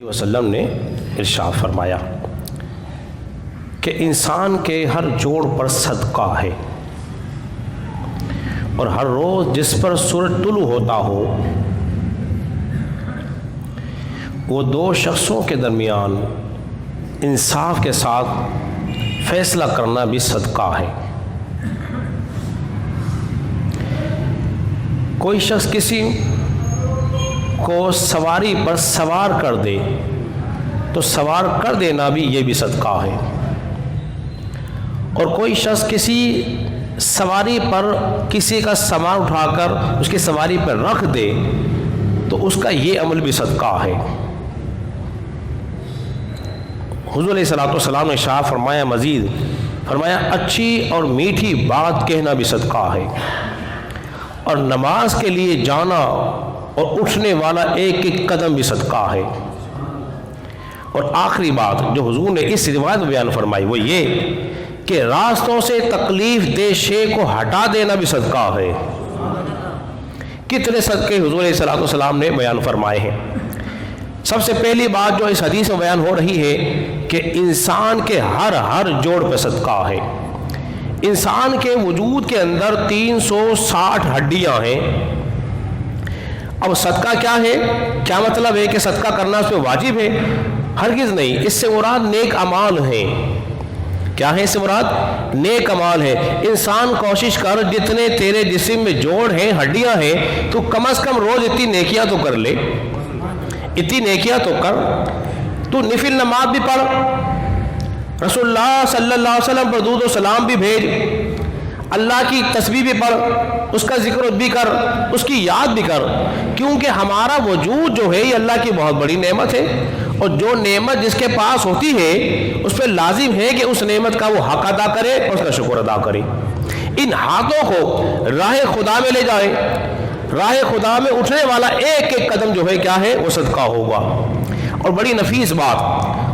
وسلم نے ارشاد فرمایا کہ انسان کے ہر جوڑ پر صدقہ ہے اور ہر روز جس پر سورج طلوع ہوتا ہو وہ دو شخصوں کے درمیان انصاف کے ساتھ فیصلہ کرنا بھی صدقہ ہے۔ کوئی شخص کسی کو سواری پر سوار کر دے تو سوار کر دینا بھی یہ بھی صدقہ ہے، اور کوئی شخص کسی سواری پر کسی کا سامان اٹھا کر اس کی سواری پر رکھ دے تو اس کا یہ عمل بھی صدقہ ہے۔ حضور علیہ الصلوۃ والسلام نے ارشاد فرمایا، مزید فرمایا اچھی اور میٹھی بات کہنا بھی صدقہ ہے، اور نماز کے لیے جانا اور اٹھنے والا ایک ایک قدم بھی صدقہ ہے۔ اور آخری بات جو حضور نے اس روایت میں بیان فرمائی وہ یہ کہ راستوں سے تکلیف دہ شے کو ہٹا دینا بھی صدقہ ہے۔ کتنے صدقے حضور علیہ الصلوۃ والسلام نے بیان فرمائے ہیں۔ سب سے پہلی بات جو اس حدیث میں بیان ہو رہی ہے کہ انسان کے ہر جوڑ پہ صدقہ ہے۔ انسان کے وجود کے اندر 360 ہڈیاں ہیں۔ اب صدقہ کیا ہے؟ کیا مطلب ہے کہ صدقہ کرنا اس پہ واجب ہے؟ ہرگز نہیں، اس سے مراد نیک اعمال ہیں۔ کیا ہے اس سے مراد؟ نیک اعمال ہے۔ انسان کوشش کر جتنے تیرے جسم میں جوڑ ہیں، ہڈیاں ہیں، تو کم از کم روز اتنی نیکیاں تو کر لے، اتنی نیکیاں تو کر۔ تو نفل نماز بھی پڑھ، رسول اللہ صلی اللہ علیہ وسلم پر درود و سلام بھی بھیج، اللہ کی تسبیح بھی پڑھ، اس کا ذکر بھی کر، اس کی یاد بھی کر، کیونکہ ہمارا وجود جو ہے یہ اللہ کی بہت بڑی نعمت ہے، اور جو نعمت جس کے پاس ہوتی ہے اس پہ لازم ہے کہ اس نعمت کا وہ حق ادا کرے اور اس کا شکر ادا کرے۔ ان ہاتھوں کو راہ خدا میں لے جائے، راہ خدا میں اٹھنے والا ایک ایک قدم جو ہے کیا ہے؟ وہ صدقہ ہوگا۔ اور بڑی نفیس بات،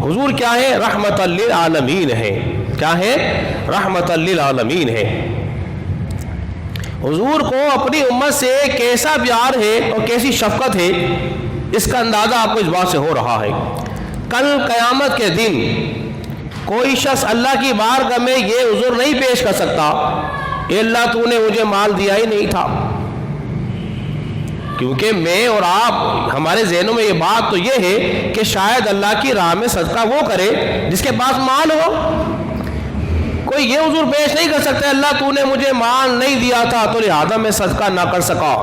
حضور کیا ہے؟ رحمت للعالمین ہے۔ کیا ہے؟ رحمت للعالمین ہے۔ حضور کو اپنی امت سے کیسا پیار ہے اور کیسی شفقت ہے، اس کا اندازہ آپ کو اس بات سے ہو رہا ہے۔ کل قیامت کے دن کوئی شخص اللہ کی بارگاہ میں یہ عذر نہیں پیش کر سکتا، اے اللہ تو نے مجھے مال دیا ہی نہیں تھا، کیونکہ میں اور آپ ہمارے ذہنوں میں یہ بات تو یہ ہے کہ شاید اللہ کی راہ میں صدقہ وہ کرے جس کے پاس مال ہو۔ کوئی یہ عذر پیش نہیں کر سکتا اللہ تو نے مجھے مال نہیں دیا تھا تو لہذا میں صدقہ نہ کر سکا،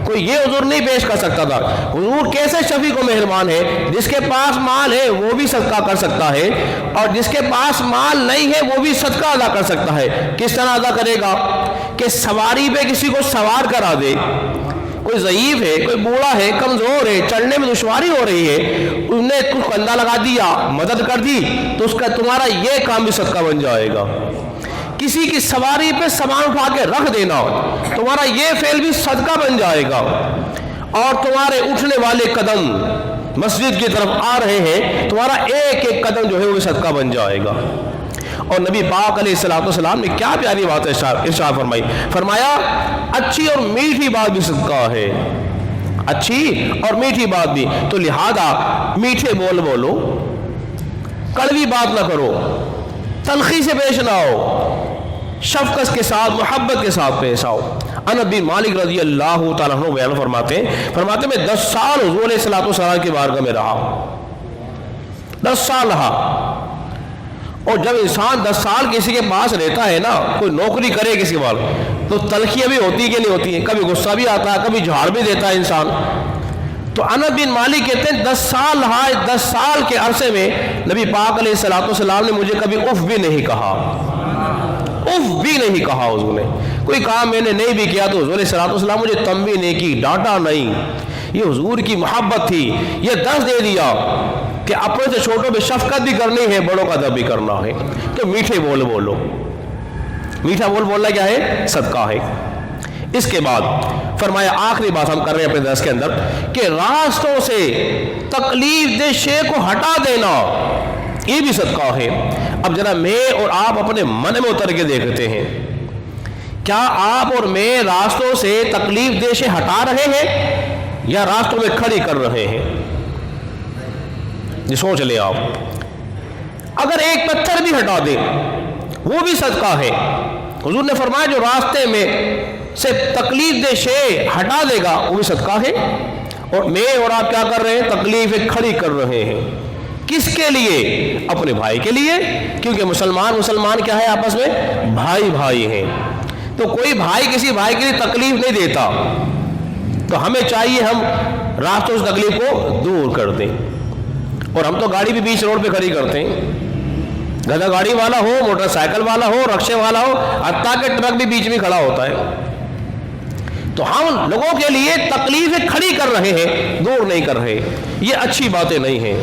کوئی یہ عذر نہیں پیش کر سکتا تھا۔ حضور کیسے شفیق و مہربان ہے، جس کے پاس مال ہے وہ بھی صدقہ کر سکتا ہے، اور جس کے پاس مال نہیں ہے وہ بھی صدقہ ادا کر سکتا ہے۔ کس طرح ادا کرے گا؟ کہ سواری پہ کسی کو سوار کرا دے، کوئی ضعیف ہے، کوئی بوڑھا ہے، کمزور ہے، چڑھنے میں دشواری ہو رہی ہے، اس نے کچھ کندھا لگا دیا، مدد کر دی، تو اس کا تمہارا یہ کام بھی صدقہ بن جائے گا۔ کسی کی سواری پہ سامان اٹھا کے رکھ دینا، تمہارا یہ فعل بھی صدقہ بن جائے گا، اور تمہارے اٹھنے والے قدم مسجد کی طرف آ رہے ہیں، تمہارا ایک ایک قدم جو ہے وہ بھی صدقہ بن جائے گا۔ اور نبی پاک علیہ الصلوۃ والسلام نے کیا پیاری بات ارشاد فرمائی، فرمایا اچھی اور میٹھی بات بھی صدقہ ہے، اچھی اور میٹھی بات بھی۔ تو لہذا میٹھے بول بولو، کڑوی بات نہ کرو، تلخی سے پیش نہ آؤ، شفقت کے ساتھ محبت کے ساتھ پیش آؤ۔ انس بن مالک رضی اللہ تعالیٰ عنہ بیان فرماتے میں 10 سال حضور علیہ الصلوۃ والسلام کی بارگاہ میں رہا، 10 سال رہا۔ اور جب انسان 10 سال کسی کے پاس رہتا ہے نا، کوئی نوکری کرے کسی کے پاس، تو تلخیاں بھی ہوتی کہ نہیں ہوتی ہیں، کبھی غصہ بھی آتا ہے، کبھی جھاڑ بھی دیتا ہے انسان۔ تو انس بن مالک کہتے ہیں 10 سال رہا، 10 سال کے عرصے میں نبی پاک علیہ الصلوۃ والسلام نے مجھے کبھی اف بھی نہیں کہا، اف بھی نہیں کہا۔ حضور نے کوئی کام میں نے نہیں بھی کیا تو حضور علیہ الصلوۃ والسلام مجھے تنبیہ نہیں کی، ڈانٹا نہیں۔ یہ حضور کی محبت تھی، یہ درس دے دیا کہ اپنے سے چھوٹوں پہ شفقت بھی کرنی ہے، بڑوں کا ادب بھی کرنا ہے۔ تو میٹھے بول بولو، میٹھا بول بولنا کیا ہے؟ صدقہ ہے۔ اس کے بعد فرمایا آخری بات ہم کر رہے ہیں اپنے درس کے اندر کہ راستوں سے تکلیف دہ شے کو ہٹا دینا یہ بھی صدقہ ہے۔ اب ذرا میں اور آپ اپنے من میں اتر کے دیکھتے ہیں، کیا آپ اور میں راستوں سے تکلیف دہ شے ہٹا رہے ہیں یا راستوں میں کھڑی کر رہے ہیں؟ یہ سوچ لیں آپ. اگر ایک پتھر بھی ہٹا دے وہ بھی صدقہ ہے. حضور نے فرمایا جو راستے میں سے تکلیف دہ شے ہٹا دے گا وہ بھی صدقہ ہے. اور میں اور آپ کیا کر رہے ہیں؟ تکلیفیں کھڑی کر رہے ہیں. کس کے لیے؟ اپنے بھائی کے لیے. کیونکہ مسلمان کیا ہے؟ آپس میں بھائی بھائی ہیں. تو کوئی بھائی کسی بھائی کے لیے تکلیف نہیں دیتا، تو ہمیں چاہیے ہم راستوں اس تکلیف کو دور کر دیں. اور ہم تو گاڑی بھی بیچ روڈ پہ کھڑی کرتے ہیں، گدھا گاڑی والا ہو، موٹر سائیکل والا ہو، رکشے والا ہو، حتیٰ کہ ٹرک بھی بیچ میں کھڑا ہوتا ہے. تو ہم لوگوں کے لیے تکلیفیں کھڑی کر رہے ہیں، دور نہیں کر رہے. یہ اچھی باتیں نہیں ہیں،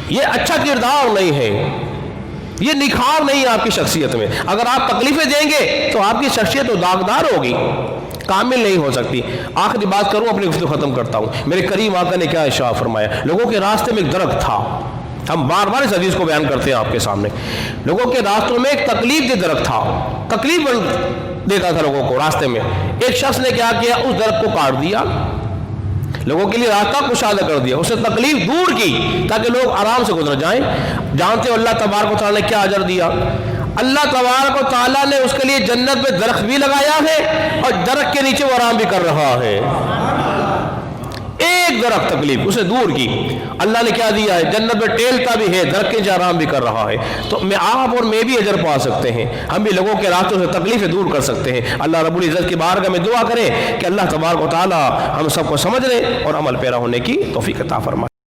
یہ اچھا کردار نہیں ہے، یہ نکھار نہیں ہے آپ کی شخصیت میں. اگر آپ تکلیفیں دیں گے تو آپ کی شخصیت تو داغدار ہوگی، کامل نہیں ہو سکتی. آخری بات کروں، اپنی گفتگو ختم کرتا ہوں. میرے کریم آقا نے کیا ارشاد فرمایا؟ لوگوں کے راستے میں ایک درخت تھا. ہم بار بار اس حدیث کو بیان کرتے ہیں آپ کے سامنے. لوگوں کے راستوں میں ایک تکلیف دہ درخت تھا، تکلیف دیتا تھا لوگوں کو راستے میں. ایک شخص نے کیا کیا؟ اس درخت کو کاٹ دیا، لوگوں کے لیے راستہ کشادہ کر دیا، اس سے تکلیف دور کی تاکہ لوگ آرام سے گزر جائیں. جانتے ہو اللہ تبارک و تعالیٰ نے کیا اجر دیا؟ اللہ تبارک و تعالیٰ نے اس کے لیے جنت میں درخت بھی لگایا ہے اور درخت کے نیچے وہ آرام بھی کر رہا ہے. ایک درخت تکلیف اسے دور کی، اللہ نے کیا دیا ہے؟ جنت میں ٹہلتا بھی ہے، درخت کے نیچے آرام بھی کر رہا ہے. تو میں آپ اور میں بھی اجر پا سکتے ہیں، ہم بھی لوگوں کے راستوں سے تکلیفیں دور کر سکتے ہیں. اللہ رب العزت کی بارگاہ میں دعا کریں کہ اللہ تبارک و تعالیٰ ہم سب کو سمجھنے اور عمل پیرا ہونے کی توفیق عطا فرمائے.